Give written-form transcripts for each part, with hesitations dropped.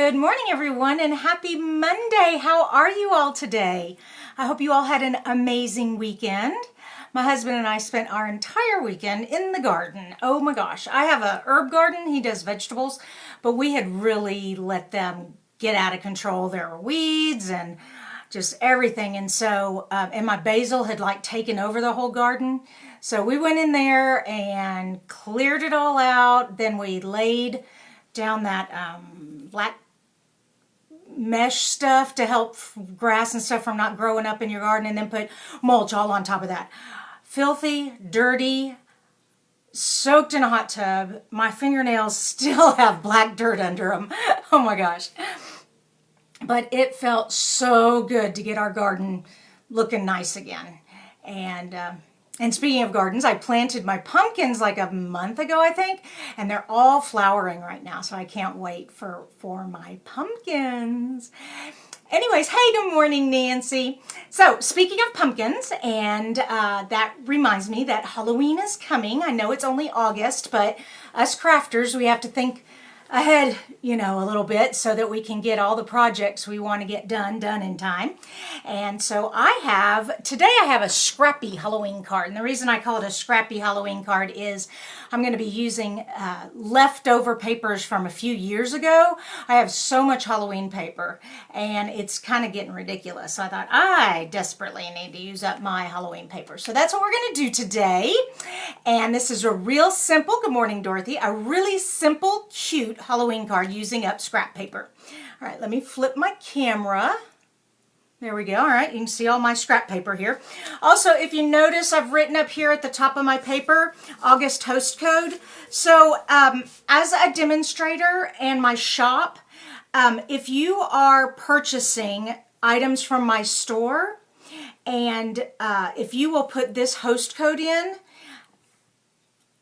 Good morning, everyone, and happy Monday. How are you all today? I hope you all had an amazing weekend. My husband and I spent our entire weekend in the garden. Oh my gosh, I have a herb garden. He does vegetables, but we had really let them get out of control. There were weeds and just everything. And so, and my basil had like taken over the whole garden. So we went in there and cleared it all out. Then we laid down that black mesh stuff to help grass and stuff from not growing up in your garden, and then put mulch all on top of that. Filthy, dirty, soaked in a hot tub. My fingernails still have black dirt under them. Oh my gosh. But it felt so good to get our garden looking nice again. And speaking of gardens, I planted my pumpkins like a month ago, I think, and they're all flowering right now, so I can't wait for my pumpkins. Anyways, hey, good morning, Nancy. So, speaking of pumpkins, and that reminds me that Halloween is coming. I know it's only August, but us crafters, we have to think ahead, a little bit so that we can get all the projects we want to get done in time. And so today I have a Scrappy Halloween card. And the reason I call it a Scrappy Halloween card is I'm going to be using leftover papers from a few years ago. I have so much Halloween paper and it's kind of getting ridiculous. So I thought I desperately need to use up my Halloween paper. So that's what we're going to do today. And this is a real simple, good morning, Dorothy, a really simple, cute Halloween card using up scrap paper. All right, let me flip my camera. There we go. All right, you can see all my scrap paper here. Also, if you notice, I've written up here at the top of my paper, August host code. So as a demonstrator and my shop, if you are purchasing items from my store, and if you will put this host code in,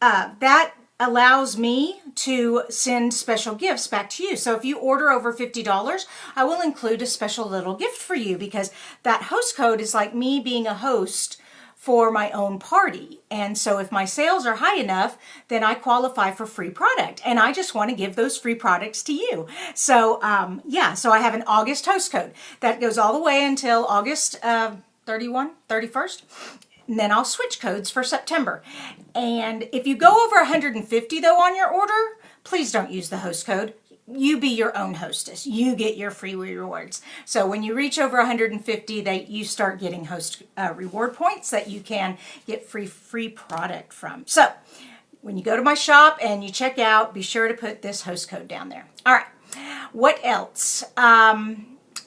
that allows me to send special gifts back to you. So if you order over $50, I will include a special little gift for you, because that host code is like me being a host for my own party. And so if my sales are high enough, then I qualify for free product. And I just want to give those free products to you. So so I have an August host code that goes all the way until August 31st. And then I'll switch codes for September. And if you go over 150 though on your order, please don't use the host code. You be your own hostess. You get your free rewards. So when you reach over 150, you start getting host reward points that you can get free product from. So when you go to my shop and you check out, be sure to put this host code down there. All right. What else?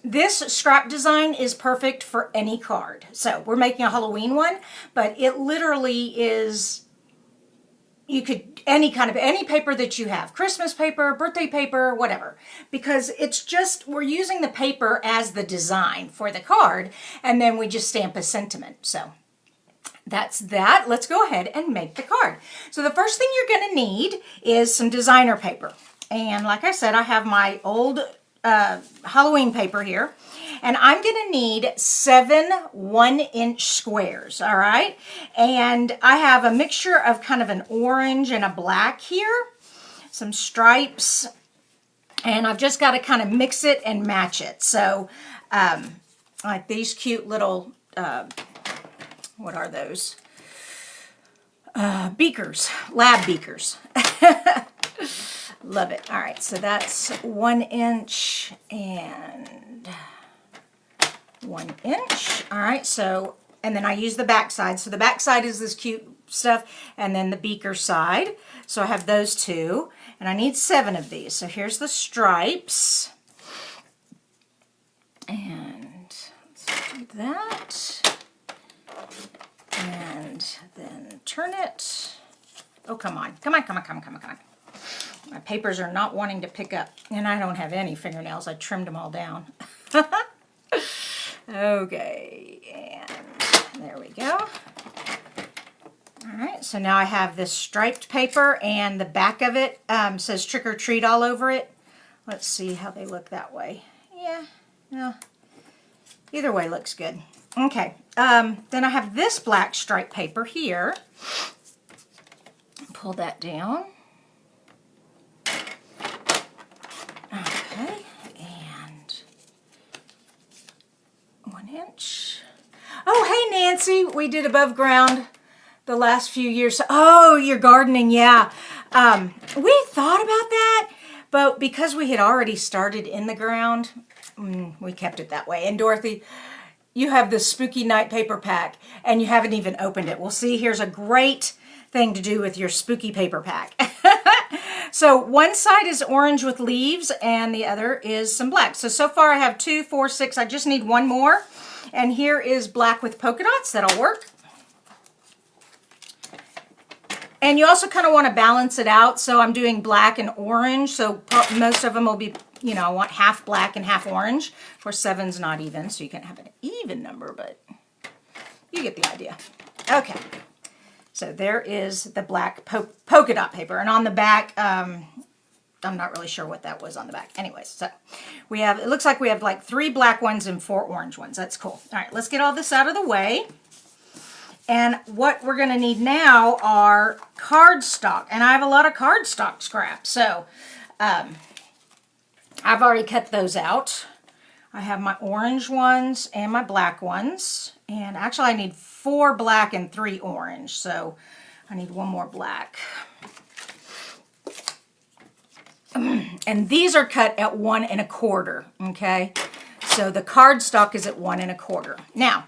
This scrap design is perfect for any card. So we're making a Halloween one, but it literally is, you could, any paper that you have, Christmas paper, birthday paper, whatever, because it's just, we're using the paper as the design for the card, and then we just stamp a sentiment. So that's that. Let's go ahead and make the card. So the first thing you're going to need is some designer paper. And like I said, I have my old Halloween paper here, and I'm going to need 7 1-inch squares. All right, and I have a mixture of kind of an orange and a black here, some stripes, and I've just got to kind of mix it and match it. So like these cute little what are those, beakers, lab beakers. Love it. All right, so that's 1 inch and 1 inch. All right, so, and then I use the back side. So the back side is this cute stuff, and then the beaker side. So I have those two, and I need 7 of these. So here's the stripes. And let's do that. And then turn it. Oh, come on. Come on, come on, come on, come on, come on. My papers are not wanting to pick up, and I don't have any fingernails. I trimmed them all down. Okay, and there we go. All right, so now I have this striped paper, and the back of it says trick or treat all over it. Let's see how they look that way. Yeah, no, either way looks good. Okay, then I have this black striped paper here. Pull that down. Okay, bunch. Oh, hey, Nancy. We did above ground the last few years. Oh, you're gardening, yeah. We thought about that, but because we had already started in the ground, we kept it that way. And Dorothy, you have the spooky night paper pack, and you haven't even opened it. Well, see, here's a great thing to do with your spooky paper pack. So one side is orange with leaves, and the other is some black. So far I have 2, 4, 6. I just need one more. And here is black with polka dots. That'll work. And you also kind of want to balance it out. So I'm doing black and orange. So most of them will be, you know, I want half black and half orange. Of course, 7's not even, so you can't have an even number, but you get the idea. Okay. So there is the black polka dot paper. And on the back, I'm not really sure what that was on the back. Anyways, so we have, it looks like we have like 3 black ones and 4 orange ones. That's cool. All right, let's get all this out of the way. And what we're going to need now are cardstock. And I have a lot of cardstock scrap. So I've already cut those out. I have my orange ones and my black ones. And actually I need 4 black and 3 orange. So I need one more black. And these are cut at 1 1/4. Okay. So the cardstock is at 1 1/4. Now,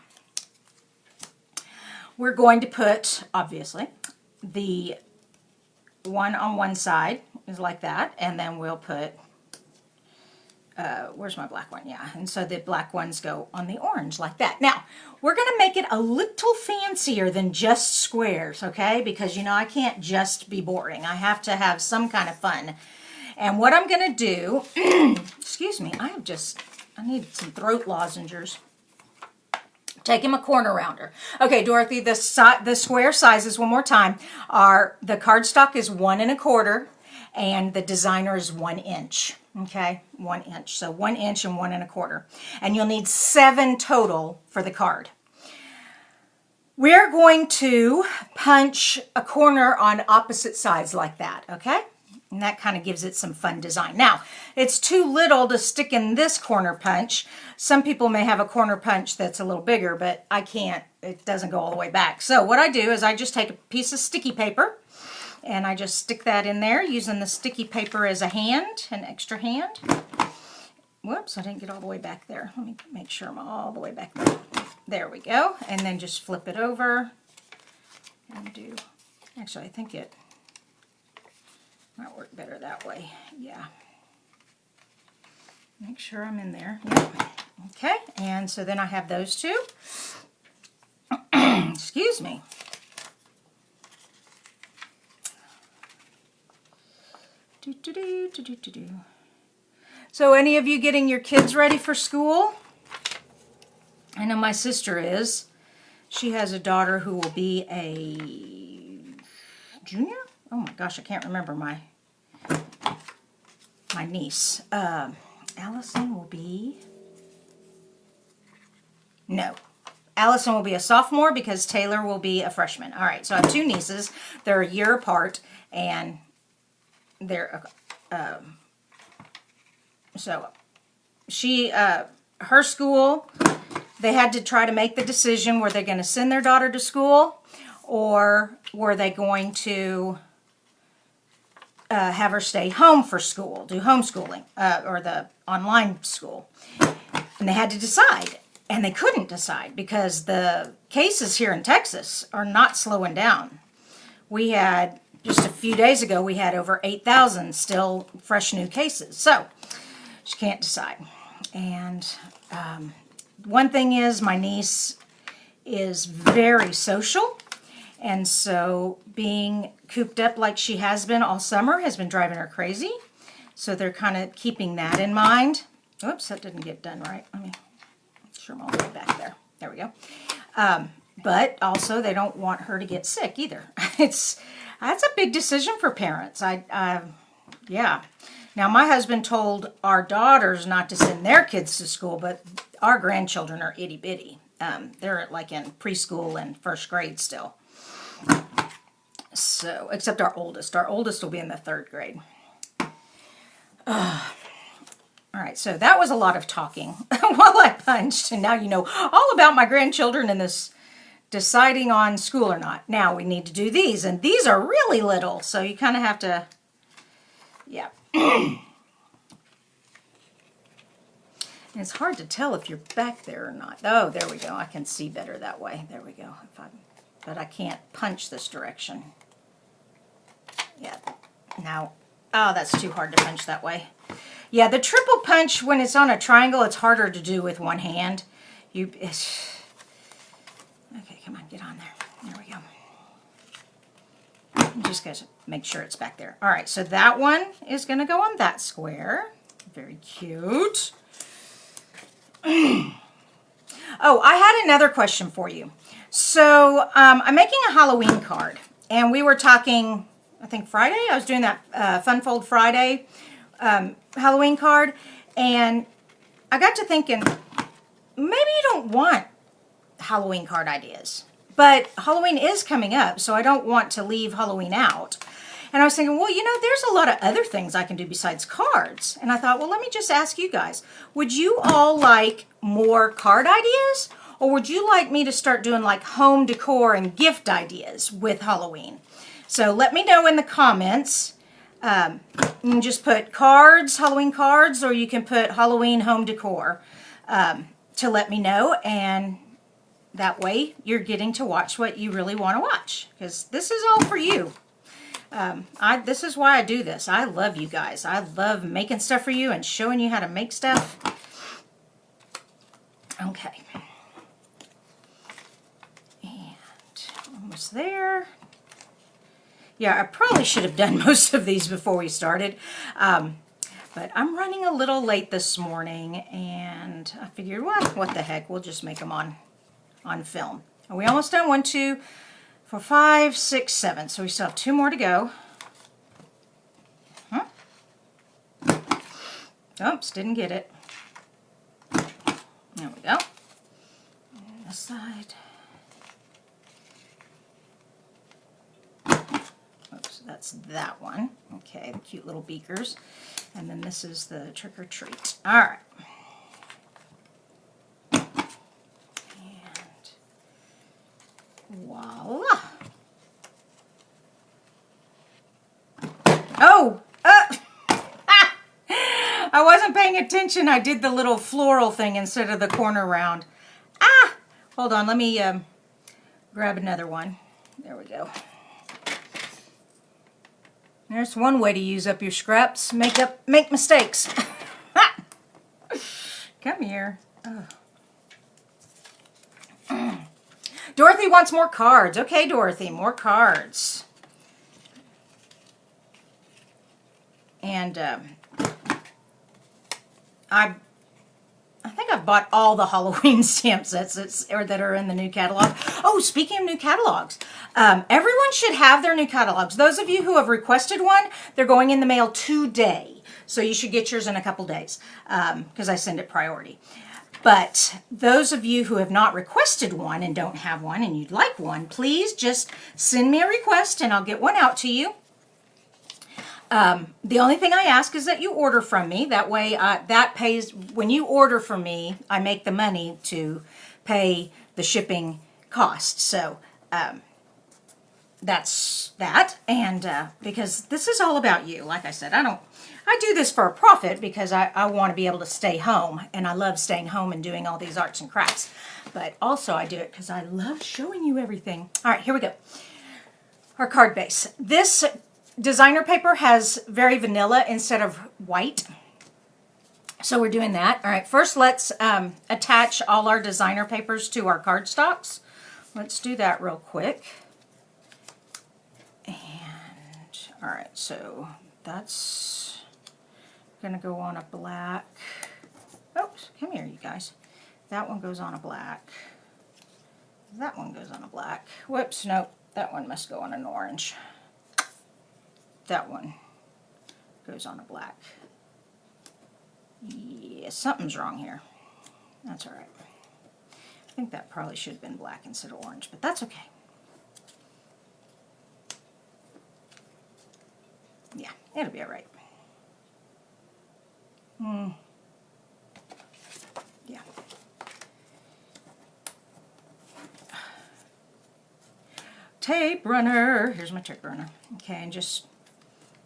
we're going to put, obviously, the one on one side is like that. And then we'll put, where's my black one? Yeah. And so the black ones go on the orange like that. Now, we're going to make it a little fancier than just squares, okay? Because, you know, I can't just be boring. I have to have some kind of fun. And what I'm going to do, excuse me, I need some throat lozenges. Taking my corner rounder. Okay, Dorothy, the square sizes, one more time, are the cardstock is 1 1/4 and the designer is 1 inch. Okay, 1 inch. So 1 inch and 1 1/4. And you'll need 7 total for the card. We're going to punch a corner on opposite sides like that, okay? And that kind of gives it some fun design. Now, it's too little to stick in this corner punch. Some people may have a corner punch that's a little bigger, but I can't. It doesn't go all the way back. So what I do is I just take a piece of sticky paper and I just stick that in there using the sticky paper as a hand, an extra hand. Whoops, I didn't get all the way back there. Let me make sure I'm all the way back there. There we go. And then just flip it over and do, actually I think it might work better that way. Yeah. Make sure I'm in there. Yep. Okay, and so then I have those two. Excuse me. So any of you getting your kids ready for school? I know my sister is. She has a daughter who will be a junior? Oh my gosh, I can't remember my niece. Allison will be... No. Allison will be a sophomore because Taylor will be a freshman. All right, so I have 2 nieces. They're a year apart, and they're... so she... her school, they had to try to make the decision, were they going to send their daughter to school, or were they going to... have her stay home for school, do homeschooling, or the online school. And they had to decide. And they couldn't decide because the cases here in Texas are not slowing down. We had, just a few days ago, we had over 8,000 still fresh new cases. So, she can't decide. And one thing is, my niece is very social. And so being cooped up like she has been all summer has been driving her crazy. So they're kind of keeping that in mind. Oops, that didn't get done right. Let me make sure I'm all the way back there. There we go. But also they don't want her to get sick either. That's a big decision for parents. Yeah. Now my husband told our daughters not to send their kids to school, but our grandchildren are itty bitty. They're like in preschool and first grade still. So, except our oldest. Our oldest will be in the 3rd grade. All All right, so that was a lot of talking while I punched, and now you know all about my grandchildren and this deciding on school or not. Now we need to do these, and these are really little, so you kind of have to, yeah. And it's hard to tell if you're back there or not. Oh, there we go. I can see better that way. There we go. But I can't punch this direction. Yeah. Now, oh, that's too hard to punch that way. Yeah, the triple punch, when it's on a triangle, it's harder to do with one hand. Okay, come on, get on there. There we go. You just gotta make sure it's back there. All right, so that one is gonna go on that square. Very cute. Oh, I had another question for you. So I'm making a Halloween card, and we were talking, I think Friday, I was doing that Fun Fold Friday Halloween card, and I got to thinking, maybe you don't want Halloween card ideas, but Halloween is coming up, so I don't want to leave Halloween out. And I was thinking, well, you know, there's a lot of other things I can do besides cards. And I thought, well, let me just ask you guys, would you all like more card ideas? Or would you like me to start doing like home decor and gift ideas with Halloween? So let me know in the comments. You can just put cards, Halloween cards, or you can put Halloween home decor to let me know. And that way you're getting to watch what you really want to watch, because this is all for you. This is why I do this. I love you guys. I love making stuff for you and showing you how to make stuff. Okay. And almost there. Yeah, I probably should have done most of these before we started. But I'm running a little late this morning, and I figured, well, what the heck, we'll just make them on film. Are we almost done? 1, 2, 4, 5, 6, 7. So we still have 2 more to go. Oops, didn't get it. There we go. And this side. Oops, that's that one. Okay, the cute little beakers. And then this is the trick or treat. All right. And voila. Oh! I wasn't paying attention. I did the little floral thing instead of the corner round. Ah! Hold on, let me grab another one. There we go. There's one way to use up your scraps. Make mistakes. Come here. Oh. Dorothy wants more cards. Okay, Dorothy, more cards. And I think I've bought all the Halloween stamp sets that are in the new catalog. Oh, speaking of new catalogs, everyone should have their new catalogs. Those of you who have requested one, they're going in the mail today. So you should get yours in a couple days because I send it priority. But those of you who have not requested one and don't have one and you'd like one, please just send me a request and I'll get one out to you. The only thing I ask is that you order from me. That way that pays, when you order from me, I make the money to pay the shipping cost. So that's that. And because this is all about you. Like I said, I do this for a profit because I want to be able to stay home. And I love staying home and doing all these arts and crafts. But also I do it because I love showing you everything. All right, here we go. Our card base. This designer paper has very vanilla instead of white. So we're doing that. All right, first let's attach all our designer papers to our cardstocks. Let's do that real quick. And, all right, so that's gonna go on a black. Oops, come here, you guys. That one goes on a black. That one goes on a black. Whoops, nope, that one must go on an orange. That one goes on a black. Yeah, something's wrong here. That's all right. I think that probably should have been black instead of orange, but that's okay. Yeah, it'll be all right. tape runner. Here's my tape runner. Okay, and just,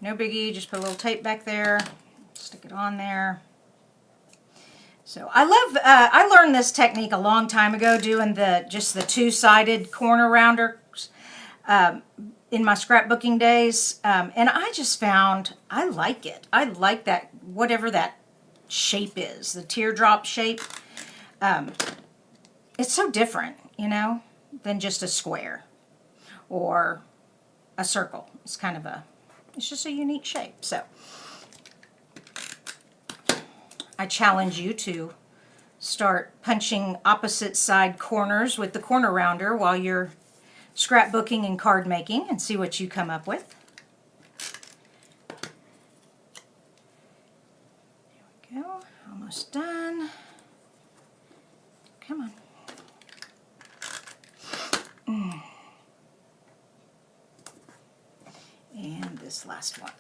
no biggie, just put a little tape back there, stick it on there. So I learned this technique a long time ago doing just the two-sided corner rounders in my scrapbooking days. And I just found I like it. I like that, whatever that shape is, the teardrop shape. It's so different, you know, than just a square or a circle. It's kind of it's just a unique shape. So I challenge you to start punching opposite side corners with the corner rounder while you're scrapbooking and card making and see what you come up with. There we go. Almost done. Come on. And this last one.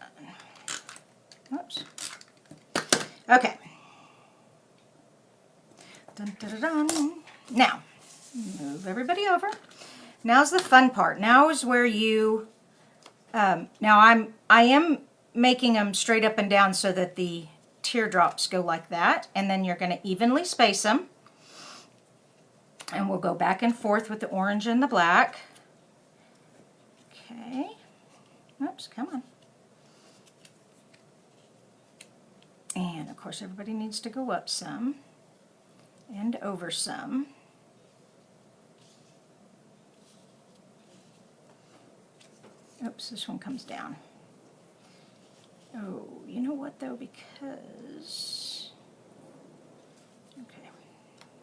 Oops. Okay. Dun, dun, dun, dun. Now, move everybody over. Now's the fun part. Now is where you, I am making them straight up and down so that the teardrops go like that. And then you're going to evenly space them. And we'll go back and forth with the orange and the black. Okay. Oops, come on. And of course everybody needs to go up some and over some. Oops, this one comes down. Oh, you know what though, because, okay,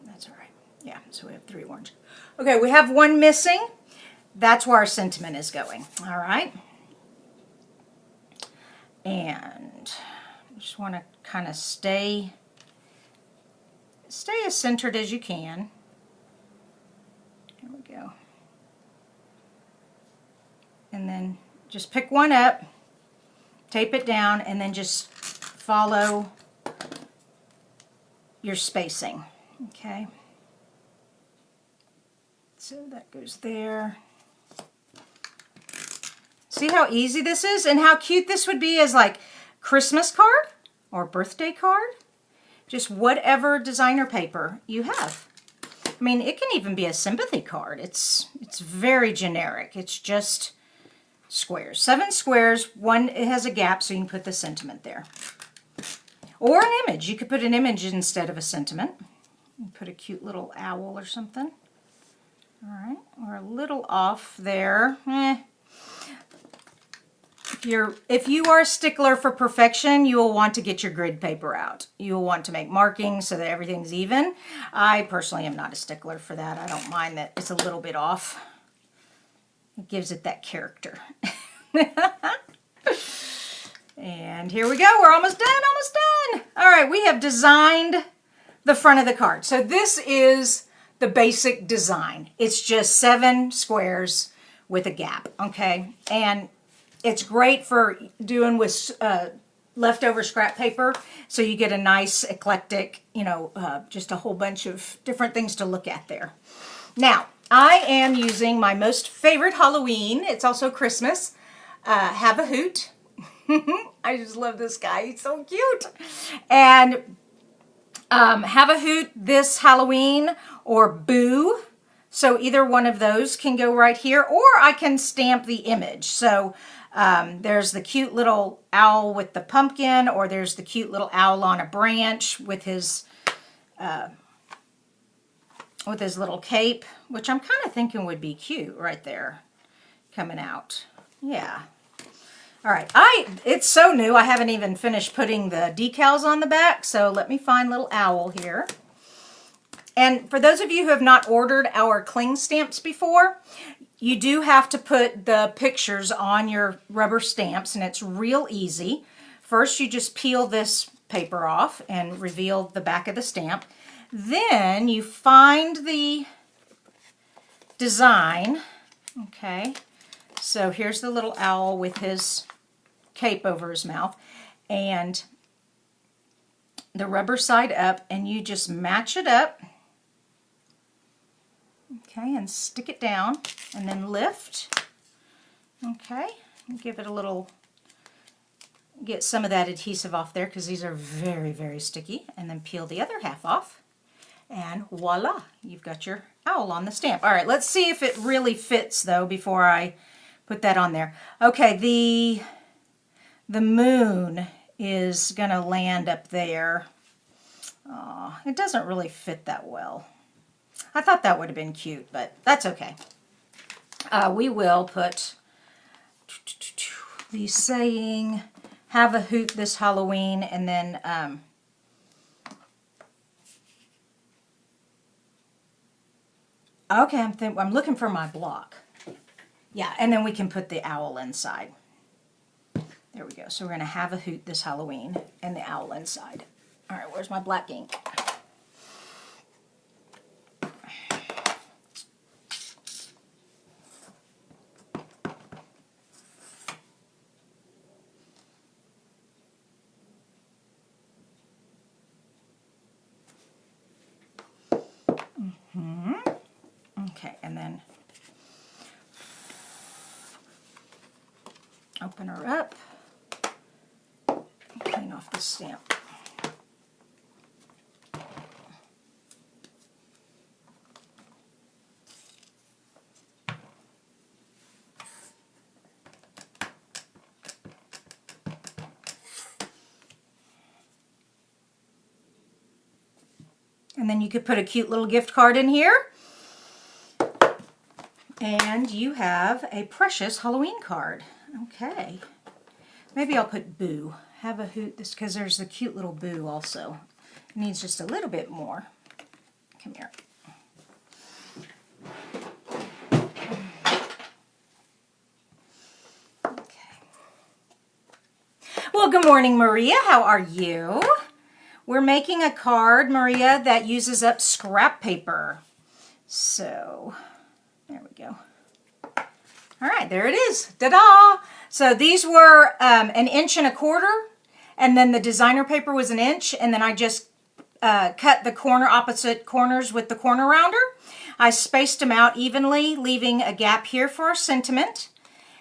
that's all right. Yeah, so we have 3 orange. Okay, we have one missing. That's where our sentiment is going, all right? And I just want to kind of stay as centered as you can. Here we go. And then just pick one up, tape it down, and then just follow your spacing, okay? So that goes there. See how easy this is and how cute this would be as like Christmas card or birthday card? Just whatever designer paper you have. I mean, it can even be a sympathy card. It's very generic. It's just squares. 7 squares, one it has a gap so you can put the sentiment there. Or an image. You could put an image instead of a sentiment. You put a cute little owl or something. All right, we're a little off there. If you are a stickler for perfection, you will want to get your grid paper out. You will want to make markings so that everything's even. I personally am not a stickler for that. I don't mind that it's a little bit off. It gives it that character. And here we go. We're almost done, almost done. All right, we have designed the front of the card. So this is the basic design. It's just 7 squares with a gap, okay? And it's great for doing with leftover scrap paper, so you get a nice eclectic, you know, just a whole bunch of different things to look at there. Now, I am using my most favorite Halloween, it's also Christmas, Have a Hoot. I just love this guy, he's so cute. And Have a Hoot this Halloween or Boo. So either one of those can go right here, or I can stamp the image. So there's the cute little owl with the pumpkin, or there's the cute little owl on a branch with his little cape, which I'm kind of thinking would be cute right there coming out. Yeah. All right, it's so new, I haven't even finished putting the decals on the back, so let me find little owl here. And for those of you who have not ordered our cling stamps before, you do have to put the pictures on your rubber stamps, and it's real easy. First, you just peel this paper off and reveal the back of the stamp. Then you find the design, okay? So here's the little owl with his cape over his mouth, and the rubber side up, and you just match it up, okay, and stick it down, and then lift, Okay, give it a little, get some of that adhesive off there because these are very, very sticky. And then peel the other half off. And voila, you've got your owl on the stamp. All right, let's see if it really fits though before I put that on there. Okay, the moon is gonna land up there. Oh, it doesn't really fit that well. I thought that would have been cute, but that's okay. We will put the saying, have a hoot this Halloween, and then okay, I'm looking for my block. Yeah, and then we can put the owl inside. There we go. So we're going to have a hoot this Halloween and the owl inside. All right, where's my black ink? Okay, and then open her up, clean off the stamp. And then you could put a cute little gift card in here. And you have a precious Halloween card. Okay. Maybe I'll put Boo. Have a hoot this, because there's the cute little Boo also. It needs just a little bit more. Come here. Okay. Well, good morning, Maria. How are you? We're making a card, Maria, that uses up scrap paper. So, there we go. All right, there it is. Ta-da! So these were 1.25 inches, and then the designer paper was 1 inch, and then I just cut the opposite corners with the corner rounder. I spaced them out evenly, leaving a gap here for our sentiment.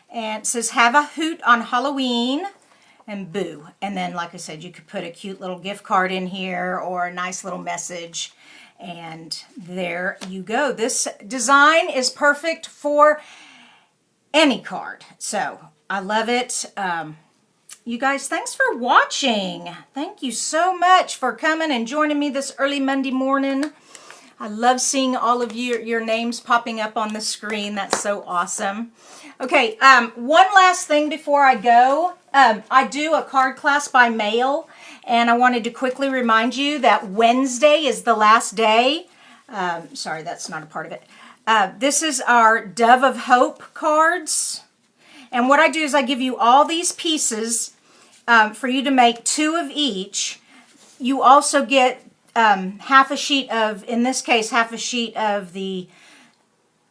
And it says, have a hoot on Halloween, and Boo. And then, like I said, you could put a cute little gift card in here or a nice little message. And there you go. This design is perfect for any card. So I love it. You guys, thanks for watching. Thank you so much for coming and joining me this early Monday morning. I love seeing all of your names popping up on the screen. That's so awesome. Okay, one last thing before I go. I do a card class by mail, and I wanted to quickly remind you that Wednesday is the last day. Sorry, that's not a part of it. This is our Dove of Hope cards. And what I do is I give you all these pieces for you to make 2 of each. You also get half a sheet of, in this case, half a sheet of the,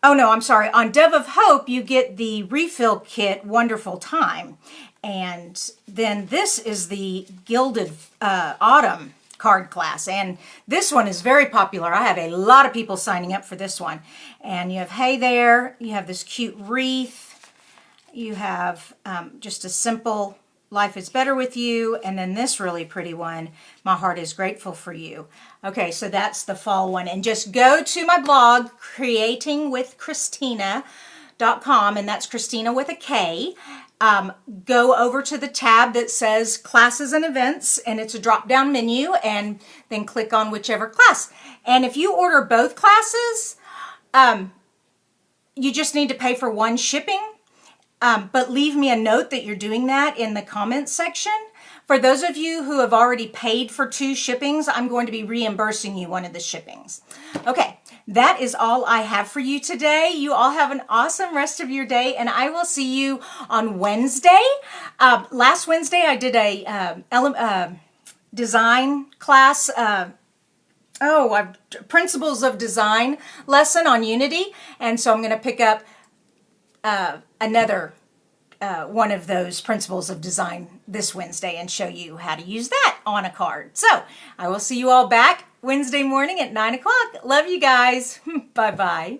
oh no, I'm sorry. On Dove of Hope, you get the refill kit, Wonderful Time. And then this is the Gilded Autumn card class, and this one is very popular. I have a lot of people signing up for this one. And you have Hey There, you have this cute wreath, you have just a simple Life is Better with You, and then this really pretty one, My Heart is Grateful for You. Okay, so that's the fall one. And just go to my blog, creatingwithkristina.com, and that's Kristina with a K. Go over to the tab that says classes and events, and it's a drop down menu, and then click on whichever class. And if you order both classes, you just need to pay for one shipping, but leave me a note that you're doing that in the comments section. For those of you who have already paid for 2 shippings, I'm going to be reimbursing you one of the shippings. Okay, that is all I have for you today. You all have an awesome rest of your day, and I will see you on Wednesday. Last Wednesday, I did a design class, Principles of Design lesson on Unity, and so I'm going to pick up another one of those principles of design this Wednesday and show you how to use that on a card. So I will see you all back Wednesday morning at 9 o'clock. Love you guys. Bye-bye.